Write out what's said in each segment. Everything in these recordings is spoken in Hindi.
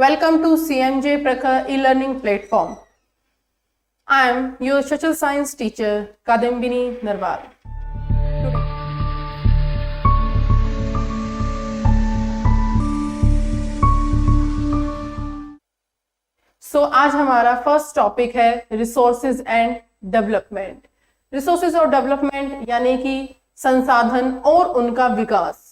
Welcome to CMJ Prakhar e-learning platform. I am your social science teacher Kadambini Narwal. So आज हमारा फर्स्ट टॉपिक है रिसोर्सेज एंड डेवलपमेंट। रिसोर्सेज और डेवलपमेंट यानी कि संसाधन और उनका विकास।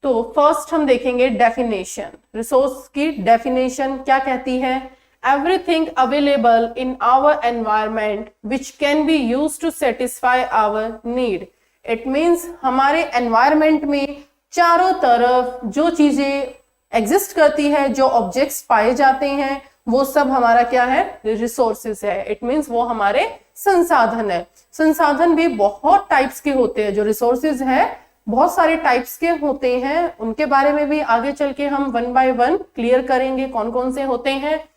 तो फर्स्ट हम देखेंगे डेफिनेशन। रिसोर्स की डेफिनेशन क्या कहती है? Everything available in our environment which can be use to satisfy our need. It means हमारे एनवायरमेंट में चारों तरफ जो चीजें एग्जिस्ट करती है, जो ऑब्जेक्ट्स पाए जाते हैं, वो सब हमारा क्या है? रिसोर्सेज है। इट मीन्स वो हमारे संसाधन है। संसाधन भी बहुत टाइप्स के होते हैं। जो रिसोर्सेज है बहुत सारे टाइप्स के होते हैं, उनके बारे में भी आगे चल के हम वन बाय वन क्लियर करेंगे कौन कौन से होते हैं।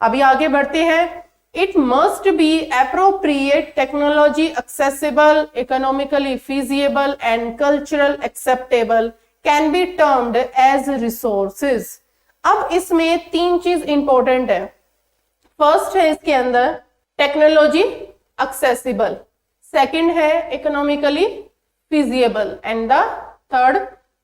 अभी आगे बढ़ते हैं। It must be appropriate technology accessible, economically feasible and cultural acceptable can be termed as resources. अब इसमें तीन चीज इंपॉर्टेंट है। फर्स्ट है इसके अंदर टेक्नोलॉजी एक्सेसिबल, सेकंड है economically feasible and the third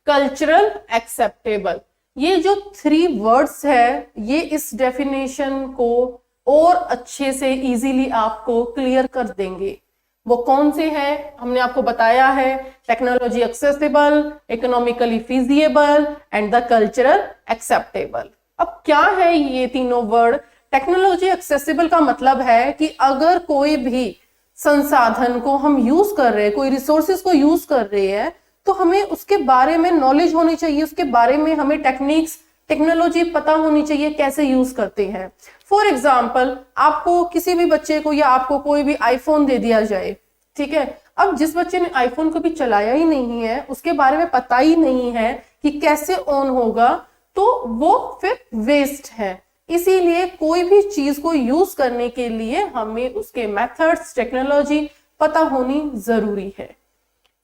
cultural acceptable। ये जो थ्री वर्ड्स है ये इस डेफिनेशन को और अच्छे से इजीली आपको क्लियर कर देंगे। वो कौन से हैं? हमने आपको बताया है technology accessible, economically feasible and the cultural acceptable. अब क्या है ये तीनों वर्ड? टेक्नोलॉजी एक्सेसिबल का मतलब है कि अगर कोई भी संसाधन को हम यूज कर रहे हैं, कोई रिसोर्सेज को यूज कर रहे हैं, तो हमें उसके बारे में नॉलेज होनी चाहिए, उसके बारे में हमें टेक्निक्स, टेक्नोलॉजी पता होनी चाहिए कैसे यूज करते हैं। फॉर एग्जाम्पल, आपको किसी भी बच्चे को या आपको कोई भी आईफोन दे दिया जाए, ठीक है। अब जिस बच्चे ने आईफोन कभी चलाया ही नहीं है, उसके बारे में पता ही नहीं है कि कैसे ऑन होगा, तो वो फिर वेस्ट है। इसीलिए कोई भी चीज को यूज करने के लिए हमें उसके मेथड्स, टेक्नोलॉजी पता होनी जरूरी है।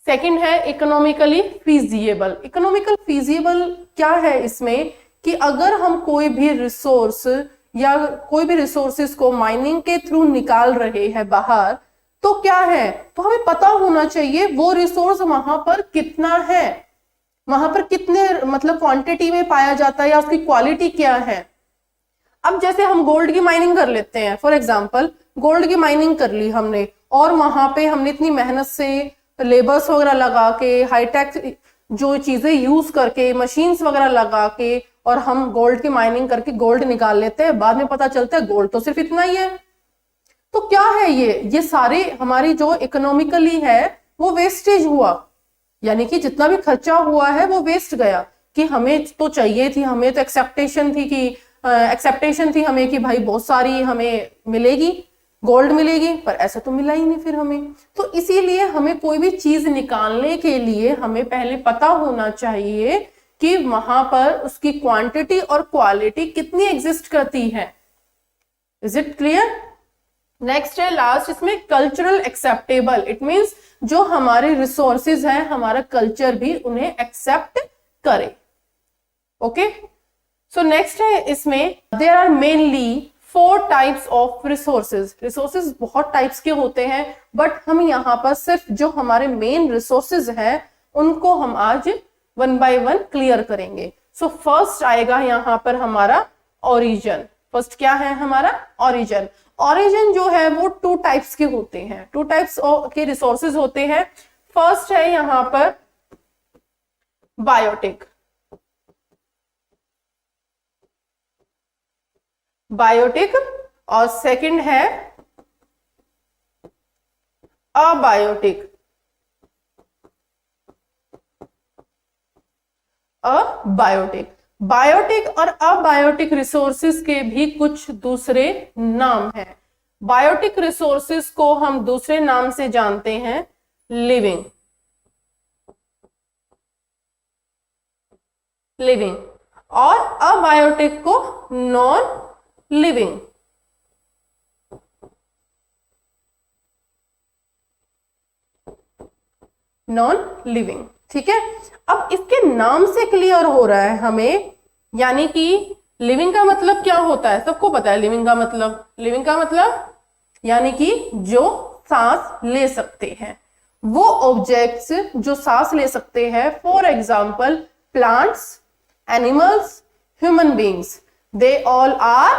सेकंड है इकोनॉमिकली फीजिएबल। इकोनॉमिकल फीजिएबल क्या है इसमें? कि अगर हम कोई भी रिसोर्स या कोई भी रिसोर्सेस को माइनिंग के थ्रू निकाल रहे हैं बाहर, तो क्या है? तो हमें पता होना चाहिए वो रिसोर्स वहां पर कितना है, वहां पर कितने मतलब क्वांटिटी में पाया जाता है या उसकी क्वालिटी क्या है। अब जैसे हम गोल्ड की माइनिंग कर लेते हैं, फॉर एग्जांपल गोल्ड की माइनिंग कर ली हमने, और वहां पे हमने इतनी मेहनत से लेबर्स वगैरह लगा के, हाईटेक जो चीजें यूज करके, मशीन्स वगैरह लगा के, और हम गोल्ड की माइनिंग करके गोल्ड निकाल लेते हैं। बाद में पता चलता है गोल्ड तो सिर्फ इतना ही है। तो क्या है ये सारी हमारी जो इकोनॉमिकली है वो वेस्टेज हुआ, यानी कि जितना भी खर्चा हुआ है वो वेस्ट गया। कि हमें तो चाहिए थी, हमें तो एक्सेप्टेशन थी हमें कि भाई बहुत सारी हमें मिलेगी, गोल्ड मिलेगी, पर ऐसा तो मिला ही नहीं फिर हमें। तो इसीलिए हमें कोई भी चीज निकालने के लिए हमें पहले पता होना चाहिए कि वहां पर उसकी क्वांटिटी और क्वालिटी कितनी एग्जिस्ट करती है। Is it clear? नेक्स्ट है लास्ट इसमें कल्चरल एक्सेप्टेबल। इट मींस जो हमारे रिसोर्सेज हैं, हमारा कल्चर भी उन्हें एक्सेप्ट करे। ओके, सो नेक्स्ट है इसमें there are mainly 4 types of resources. Resources बहुत टाइप्स के होते हैं, बट हम यहाँ पर सिर्फ जो हमारे मेन रिसोर्सेज हैं उनको हम आज वन बाय वन क्लियर करेंगे। सो फर्स्ट आएगा यहाँ पर हमारा ओरिजिन। फर्स्ट क्या है हमारा? ओरिजिन। ओरिजिन जो है वो 2 टाइप्स के होते हैं, 2 टाइप्स के रिसोर्सेज होते हैं। फर्स्ट है यहाँ पर बायोटिक। बायोटिक और सेकंड है अबायोटिक। अबायोटिक, बायोटिक और अबायोटिक रिसोर्सेज के भी कुछ दूसरे नाम हैं। बायोटिक रिसोर्सेज को हम दूसरे नाम से जानते हैं लिविंग, और अबायोटिक को नॉन लिविंग। ठीक है। अब इसके नाम से क्लियर हो रहा है हमें, यानी कि लिविंग का मतलब क्या होता है, सबको पता है लिविंग का मतलब। लिविंग का मतलब यानी कि जो सांस ले सकते हैं, वो ऑब्जेक्ट्स जो सांस ले सकते हैं। For example plants, animals, human beings, they all are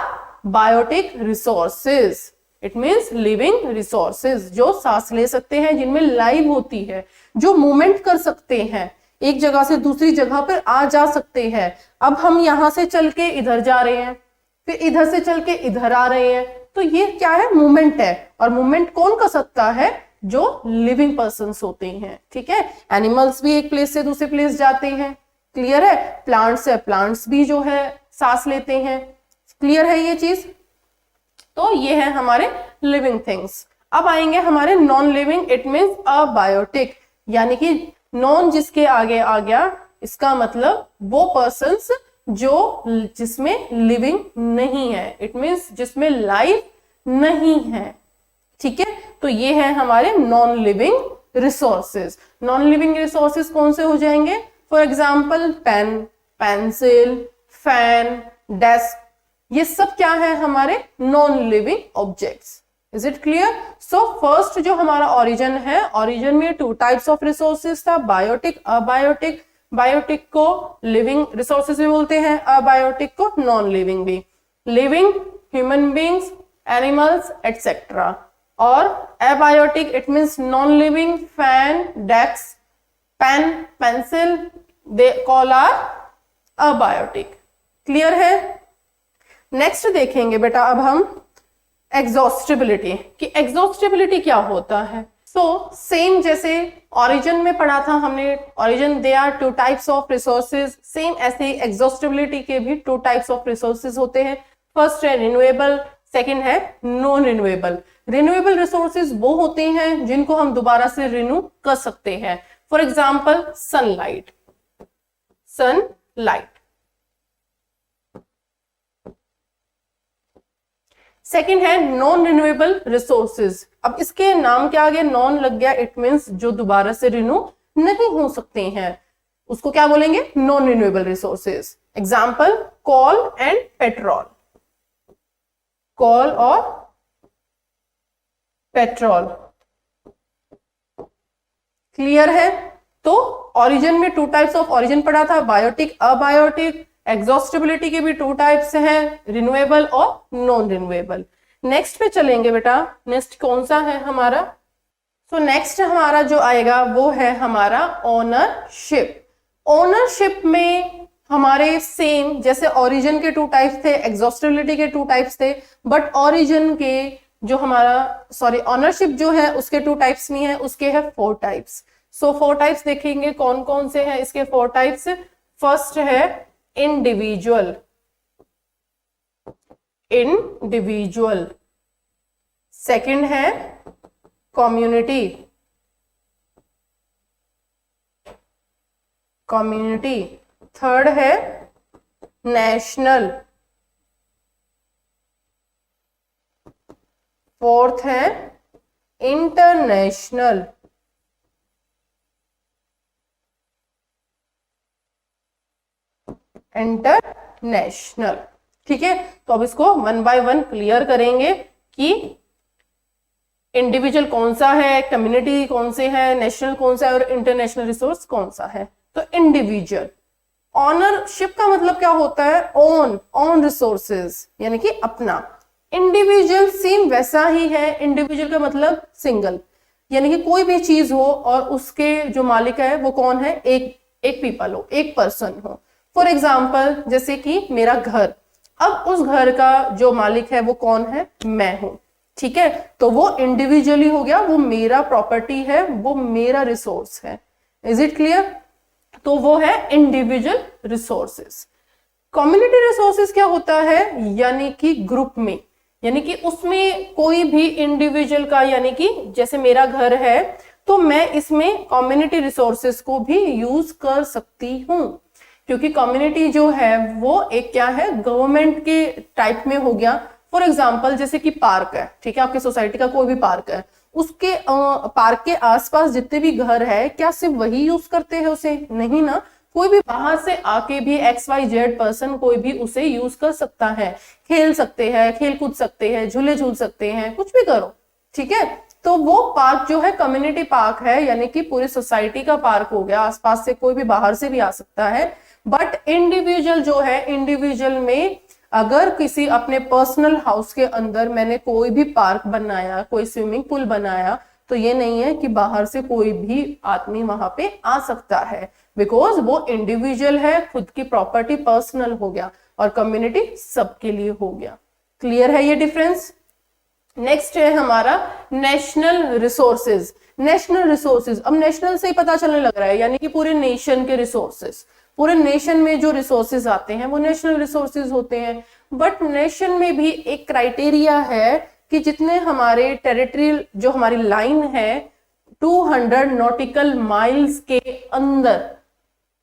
biotic resources. It means living resources, जो सांस ले सकते हैं, जिनमें लाइफ होती है, जो मूवमेंट कर सकते हैं, एक जगह से दूसरी जगह पर आ जा सकते हैं। अब हम यहां से चल के इधर जा रहे हैं, फिर इधर से चल के इधर आ रहे हैं, तो ये क्या है, मूवमेंट है। और मूवमेंट कौन कर सकता है, जो लिविंग पर्सन्स होते हैं। ठीक है, एनिमल्स भी एक प्लेस से दूसरे प्लेस जाते हैं, क्लियर है। प्लांट्स है, प्लांट्स भी जो है सांस लेते हैं, क्लियर है ये चीज। तो ये है हमारे लिविंग थिंग्स। अब आएंगे हमारे non living, it means abiotic, यानी कि नॉन जिसके आगे आ गया, इसका मतलब वो पर्सन्स जो जिसमें लिविंग नहीं है, इट मीन्स जिसमें लाइफ नहीं है। ठीक है, तो ये है हमारे non living resources. Non living resources कौन से हो जाएंगे, for example pen, pencil, fan, desk, ये सब क्या है, हमारे non living objects. Is it clear. So first जो हमारा ओरिजिन है, ओरिजिन में टू टाइप्स ऑफ रिसोर्सेज था, बायोटिक, अबायोटिक। बायोटिक को लिविंग रिसोर्सेज भी बोलते हैं, अबायोटिक को नॉन लिविंग भी। Living human beings, animals etcetera, और abiotic it means non living, fan, desk, pen, pencil, they call are abiotic. Clear है। नेक्स्ट देखेंगे बेटा अब हम एग्जॉस्टिबिलिटी, कि एग्जॉस्टिबिलिटी क्या होता है। सो सेम जैसे ओरिजिन में पढ़ा था हमने, origin they are two types of resources, same ऐसे ही एग्जॉस्टिबिलिटी के भी टू टाइप्स ऑफ रिसोर्सेज होते हैं। फर्स्ट है रिन्यूएबल, सेकंड है नॉन रिन्यूएबल। रिन्यूएबल रिसोर्सेज वो होते हैं जिनको हम दोबारा से रिन्यू कर सकते हैं। For example sunlight, sunlight. Second है नॉन रिन्यूएबल रिसोर्सेज। अब इसके नाम के आगे नॉन लग गया, इट मींस जो दोबारा से रिन्यू नहीं हो सकते हैं, उसको क्या बोलेंगे, non renewable resources. Example coal and petrol, coal और पेट्रोल। क्लियर है। तो ओरिजिन में टू टाइप्स ऑफ ओरिजिन पढ़ा था, बायोटिक, अबायोटिक। एग्जॉस्टिबिलिटी के भी टू टाइप्स हैं, रिन्यूएबल और नॉन रिन्यूएबल। नेक्स्ट पे चलेंगे बेटा, नेक्स्ट कौन सा है हमारा। सो नेक्स्ट हमारा जो आएगा वो है हमारा ओनरशिप। ओनरशिप में हमारे सेम जैसे ओरिजिन के टू टाइप्स थे, एग्जॉस्टिबिलिटी के टू टाइप्स थे, बट ओरिजिन के जो हमारा ओनरशिप जो है उसके टू टाइप्स नहीं है, उसके है four types. So four types देखेंगे कौन कौन से हैं इसके फोर टाइप्स। फर्स्ट है इंडिविजुअल, इंडिविजुअल। सेकंड है कम्युनिटी, कम्युनिटी। थर्ड है नेशनल। फोर्थ है इंटरनेशनल। इंटरनेशनल। ठीक है, तो अब इसको वन बाय वन क्लियर करेंगे कि इंडिविजुअल कौन सा है, कम्युनिटी कौन से है, नेशनल कौन सा है और इंटरनेशनल रिसोर्स कौन सा है। तो इंडिविजुअल, ऑनरशिप का मतलब क्या होता है, ओन, ओन रिसोर्सेज यानी कि अपना। इंडिविजुअल सेम वैसा ही है, इंडिविजुअल का मतलब सिंगल, यानी कि कोई भी चीज हो और उसके जो मालिक है वो कौन है, एक पीपल हो, एक पर्सन हो। फॉर एग्जाम्पल जैसे कि मेरा घर, अब उस घर का जो मालिक है वो कौन है, मैं हूं। ठीक है, तो वो इंडिविजुअली हो गया, वो मेरा प्रॉपर्टी है, वो मेरा रिसोर्स है। Is it clear. तो वो है इंडिविजुअल रिसोर्सेस। कम्युनिटी रिसोर्सेस क्या होता है, यानी कि ग्रुप में, यानी कि उसमें कोई भी इंडिविजुअल का, यानी कि जैसे मेरा घर है तो मैं इसमें कम्युनिटी रिसोर्सेस को भी यूज कर सकती हूँ, क्योंकि कम्युनिटी जो है वो एक क्या है, गवर्नमेंट के टाइप में हो गया। फॉर एग्जाम्पल जैसे कि पार्क है, ठीक है, आपके सोसाइटी का कोई भी पार्क है, उसके पार्क के आसपास जितने भी घर है क्या सिर्फ वही यूज करते हैं उसे, नहीं ना, कोई भी बाहर से आके भी XYZ पर्सन कोई भी उसे यूज कर सकता है, खेल सकते हैं, खेल कूद सकते हैं, झूले झूल सकते हैं, कुछ भी करो, ठीक है। तो वो पार्क जो है कम्युनिटी पार्क है, यानी कि पूरी सोसाइटी का पार्क हो गया, आसपास से कोई भी बाहर से भी आ सकता है। बट इंडिविजुअल जो है, इंडिविजुअल में अगर किसी अपने पर्सनल हाउस के अंदर मैंने कोई भी पार्क बनाया, कोई स्विमिंग पूल बनाया, तो ये नहीं है कि बाहर से कोई भी आदमी वहां पे आ सकता है, बिकॉज वो इंडिविजुअल है, खुद की प्रॉपर्टी पर्सनल हो गया और कम्युनिटी सबके लिए हो गया। क्लियर है ये डिफरेंस? नेक्स्ट है हमारा नेशनल रिसोर्सेज। नेशनल रिसोर्सेज, अब नेशनल से ही पता चलने लग रहा है, यानी कि पूरे नेशन के रिसोर्सेज, पूरे नेशन में जो रिसोर्सेज आते हैं वो नेशनल रिसोर्सेज होते हैं। बट नेशन में भी एक क्राइटेरिया है कि जितने हमारे टेरिटरी जो हमारी लाइन है 200 नॉटिकल माइल्स के अंदर,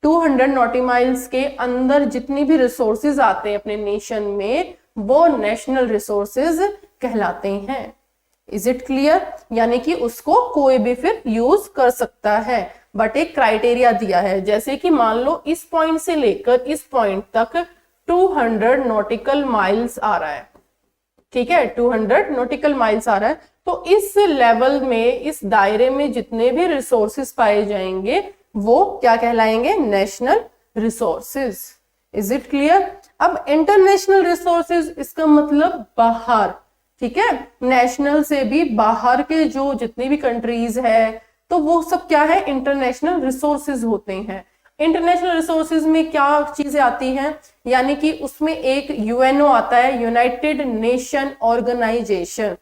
200 नॉटिकल माइल्स के अंदर जितनी भी रिसोर्सेज आते हैं अपने नेशन में, वो नेशनल रिसोर्सेज कहलाते हैं। Is it clear? यानी कि उसको कोई भी फिर यूज कर सकता है, बट एक क्राइटेरिया दिया है, जैसे कि मान लो इस पॉइंट से लेकर इस पॉइंट तक 200 नॉटिकल माइल्स आ रहा है, ठीक है, 200 नॉटिकल माइल्स आ रहा है। तो इस लेवल में, इस दायरे में जितने भी रिसोर्सेज पाए जाएंगे वो क्या कहलाएंगे? National resources. Is it clear? अब इंटरनेशनल रिसोर्सेज, इसका मतलब बाहर, ठीक है, नेशनल से भी बाहर के जो जितनी भी कंट्रीज है, तो वो सब क्या है? इंटरनेशनल रिसोर्सेज होते हैं। इंटरनेशनल रिसोर्सेज में क्या चीजें आती हैं? यानी कि उसमें एक यूएनओ आता है, यूनाइटेड नेशन ऑर्गेनाइजेशन।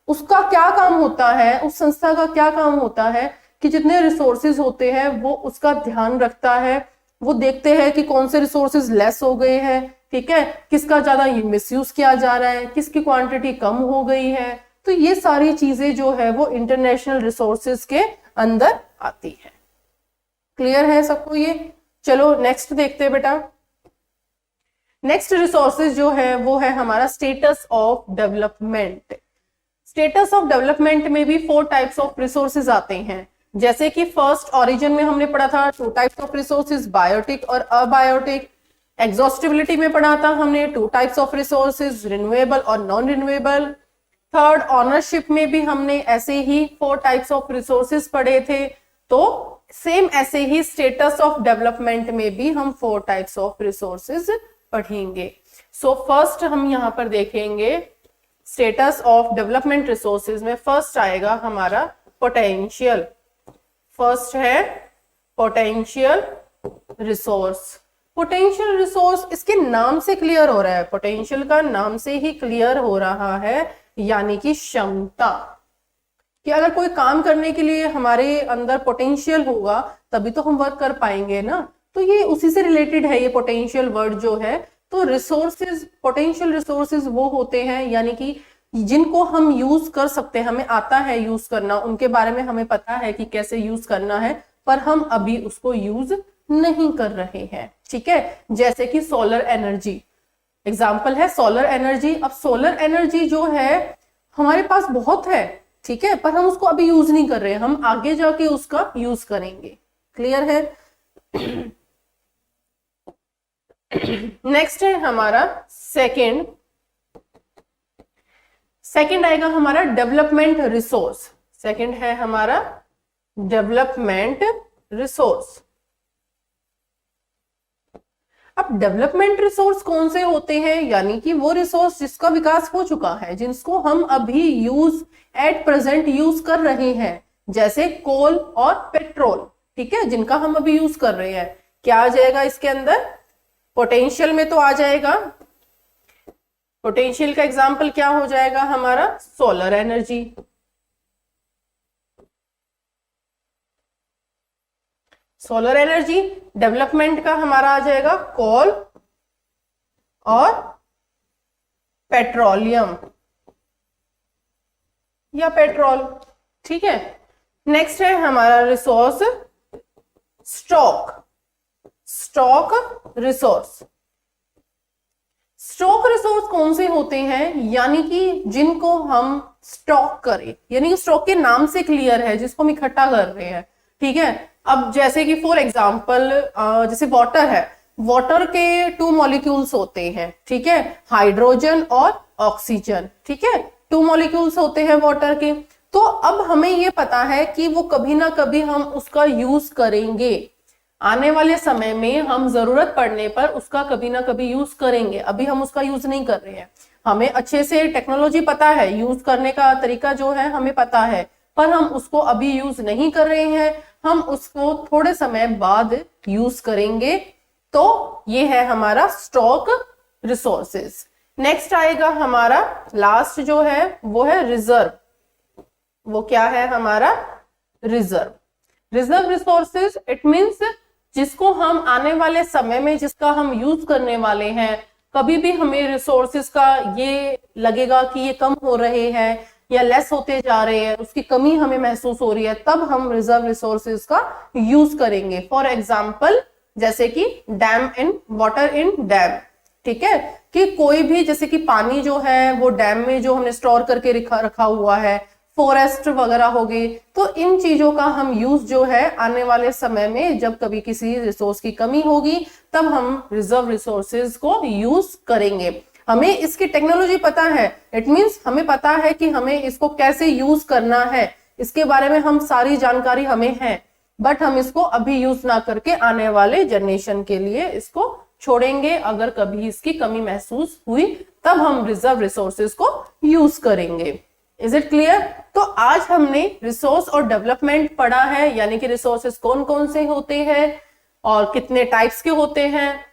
उसका क्या काम होता है, उस संस्था का क्या काम होता है कि जितने रिसोर्सेज होते हैं वो उसका ध्यान रखता है, वो देखते हैं कि कौन से रिसोर्सेज लेस हो गए हैं, ठीक है, किसका ज्यादा मिसयूज किया जा रहा है, किसकी क्वांटिटी कम हो गई है। तो ये सारी चीजें जो है वो इंटरनेशनल रिसोर्सेज के अंदर आती है। क्लियर है सबको ये? चलो नेक्स्ट देखते हैं बेटा। नेक्स्ट रिसोर्सेज जो है वो है हमारा status of development. Status of development में भी 4 टाइप्स ऑफ रिसोर्सेज आते हैं। जैसे कि फर्स्ट ओरिजिन में हमने पढ़ा था 2 टाइप्स ऑफ रिसोर्सेज, बायोटिक और अबायोटिक। एग्जॉस्टिबिलिटी में पढ़ा था हमने 2 टाइप्स ऑफ रिसोर्सेज, रिन्यूएबल और नॉन रिन्यूएबल। थर्ड ओनरशिप में भी हमने ऐसे ही 4 टाइप्स ऑफ रिसोर्सेज पढ़े थे। तो सेम ऐसे ही स्टेटस ऑफ डेवलपमेंट में भी हम 4 टाइप्स ऑफ रिसोर्सेज पढ़ेंगे। सो फर्स्ट हम यहां पर देखेंगे स्टेटस ऑफ डेवलपमेंट रिसोर्सेज में फर्स्ट आएगा हमारा पोटेंशियल। फर्स्ट है पोटेंशियल रिसोर्स। पोटेंशियल रिसोर्स इसके नाम से क्लियर हो रहा है, पोटेंशियल का नाम से ही क्लियर हो रहा है, यानी कि क्षमता, कि अगर कोई काम करने के लिए हमारे अंदर पोटेंशियल होगा तभी तो हम वर्क कर पाएंगे ना। तो ये उसी से रिलेटेड है ये पोटेंशियल वर्ड जो है। तो रिसोर्सेज, पोटेंशियल रिसोर्सेज वो होते हैं यानी कि जिनको हम यूज कर सकते हैं, हमें आता है यूज करना, उनके बारे में हमें पता है कि कैसे यूज करना है, पर हम अभी उसको यूज नहीं कर रहे हैं, ठीक है। जैसे कि सोलर एनर्जी एग्जाम्पल है, सोलर एनर्जी। अब सोलर एनर्जी जो है हमारे पास बहुत है, ठीक है, पर हम उसको अभी यूज नहीं कर रहे हैं, हम आगे जाके उसका यूज करेंगे। क्लियर है? नेक्स्ट है हमारा सेकंड आएगा हमारा डेवलपमेंट रिसोर्स। सेकंड है हमारा डेवलपमेंट रिसोर्स। अब डेवलपमेंट रिसोर्स कौन से होते हैं? यानी कि वो रिसोर्स जिसका विकास हो चुका है, जिसको हम अभी यूज एट प्रेजेंट यूज कर रहे हैं, जैसे कोल और पेट्रोल, ठीक है, जिनका हम अभी यूज कर रहे हैं। क्या आ जाएगा इसके अंदर? पोटेंशियल में तो आ जाएगा। पोटेंशियल का एग्जाम्पल क्या हो जाएगा हमारा? Solar energy. Solar energy. Development का हमारा आ जाएगा कोल और पेट्रोलियम या पेट्रोल, ठीक है। नेक्स्ट है हमारा resource stock. Stock resource. Stock resource कौन से होते हैं? यानी कि जिनको हम स्टॉक करें, यानी कि स्टॉक के नाम से क्लियर है, जिसको हम इकट्ठा कर रहे हैं, ठीक है। अब जैसे कि फॉर एग्जाम्पल जैसे वाटर है, वाटर के 2 मॉलिक्यूल्स होते हैं, ठीक है, हाइड्रोजन और ऑक्सीजन, ठीक है, 2 मॉलिक्यूल्स होते हैं वाटर के। तो अब हमें ये पता है कि वो कभी ना कभी हम उसका यूज करेंगे, आने वाले समय में हम जरूरत पड़ने पर उसका कभी ना कभी यूज करेंगे। अभी हम उसका यूज नहीं कर रहे हैं, हमें अच्छे से टेक्नोलॉजी पता है, यूज करने का तरीका जो है हमें पता है, पर हम उसको अभी यूज नहीं कर रहे हैं, हम उसको थोड़े समय बाद यूज करेंगे। तो ये है हमारा स्टॉक रिसोर्सेज। नेक्स्ट आएगा हमारा लास्ट जो है वो है रिजर्व। वो क्या है हमारा reserve. Reserve resources it means जिसको हम आने वाले समय में जिसका हम यूज करने वाले हैं, कभी भी हमें रिसोर्सेज का ये लगेगा कि ये कम हो रहे हैं या लेस होते जा रहे हैं, उसकी कमी हमें महसूस हो रही है, तब हम रिजर्व रिसोर्सेज का यूज करेंगे। फॉर एग्जाम्पल जैसे कि dam in water in dam, ठीक है, कि कोई भी जैसे कि पानी जो है वो डैम में जो हमने स्टोर करके रखा हुआ है, फॉरेस्ट वगैरह हो गई, तो इन चीजों का हम यूज जो है आने वाले समय में जब कभी किसी रिसोर्स की कमी होगी तब हम रिजर्व रिसोर्सेज को यूज करेंगे। हमें इसकी टेक्नोलॉजी पता है, इट मींस हमें पता है कि हमें इसको कैसे यूज करना है, इसके बारे में हम सारी जानकारी हमें है, बट हम इसको अभी यूज ना करके आने वाले जनरेशन के लिए इसको छोड़ेंगे। अगर कभी इसकी कमी महसूस हुई तब हम रिजर्व रिसोर्सेज को यूज करेंगे। Is it clear? तो आज हमने रिसोर्स और डेवलपमेंट पढ़ा है, यानी कि रिसोर्सेज कौन कौन से होते हैं और कितने टाइप्स के होते हैं,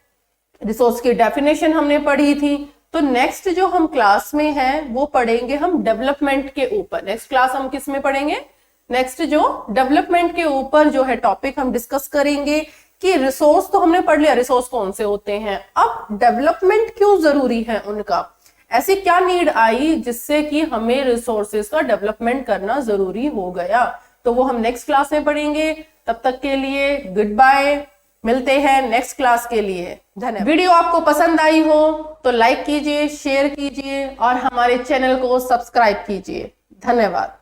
रिसोर्स की डेफिनेशन हमने पढ़ी थी। तो नेक्स्ट जो हम क्लास में है वो पढ़ेंगे हम डेवलपमेंट के ऊपर। नेक्स्ट क्लास हम किस में पढ़ेंगे? नेक्स्ट जो डेवलपमेंट के ऊपर जो है टॉपिक हम डिस्कस करेंगे कि रिसोर्स तो हमने पढ़ लिया, रिसोर्स कौन से होते हैं, अब डेवलपमेंट क्यों जरूरी है उनका, ऐसी क्या नीड आई जिससे कि हमें रिसोर्सेज का डेवलपमेंट करना जरूरी हो गया। तो वो हम नेक्स्ट क्लास में पढ़ेंगे। तब तक के लिए गुड बाय, मिलते हैं नेक्स्ट क्लास के लिए। धन्यवाद। वीडियो आपको पसंद आई हो तो लाइक कीजिए, शेयर कीजिए और हमारे चैनल को सब्सक्राइब कीजिए। धन्यवाद।